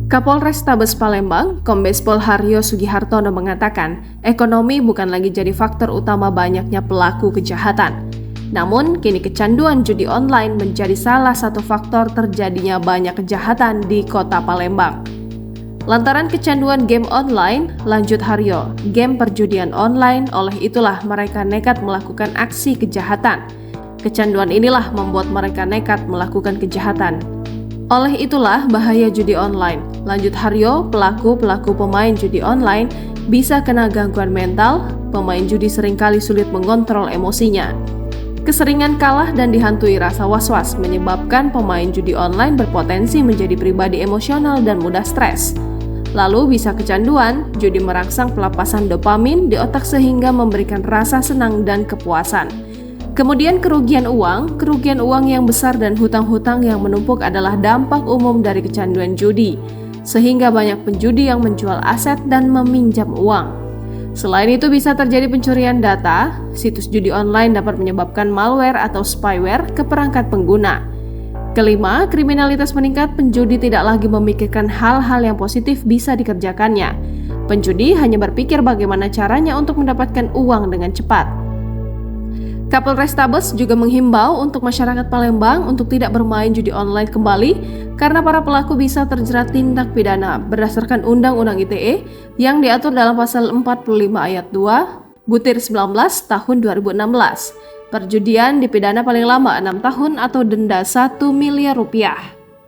Kapolrestabes Palembang, Kombes Pol Haryo Sugihartono mengatakan, ekonomi bukan lagi jadi faktor utama banyaknya pelaku kejahatan. Namun, kini kecanduan judi online menjadi salah satu faktor terjadinya banyak kejahatan di kota Palembang. Lantaran kecanduan game online, lanjut Haryo, game perjudian online, oleh itulah mereka nekat melakukan aksi kejahatan. Kecanduan inilah membuat mereka nekat melakukan kejahatan. Oleh itulah bahaya judi online. Lanjut Haryo, pelaku pemain judi online bisa kena gangguan mental, pemain judi seringkali sulit mengontrol emosinya. Keseringan kalah dan dihantui rasa was-was menyebabkan pemain judi online berpotensi menjadi pribadi emosional dan mudah stres. Lalu bisa kecanduan, judi merangsang pelepasan dopamin di otak sehingga memberikan rasa senang dan kepuasan. Kemudian kerugian uang yang besar dan hutang-hutang yang menumpuk adalah dampak umum dari kecanduan judi, sehingga banyak penjudi yang menjual aset dan meminjam uang. Selain itu bisa terjadi pencurian data, situs judi online dapat menyebabkan malware atau spyware ke perangkat pengguna. Kelima, kriminalitas meningkat, penjudi tidak lagi memikirkan hal-hal yang positif bisa dikerjakannya. Penjudi hanya berpikir bagaimana caranya untuk mendapatkan uang dengan cepat. Kapolrestabes juga menghimbau untuk masyarakat Palembang untuk tidak bermain judi online kembali karena para pelaku bisa terjerat tindak pidana berdasarkan Undang-Undang ITE yang diatur dalam pasal 45 ayat 2 butir 19 tahun 2016. Perjudian dipidana paling lama 6 tahun atau denda 1 miliar rupiah.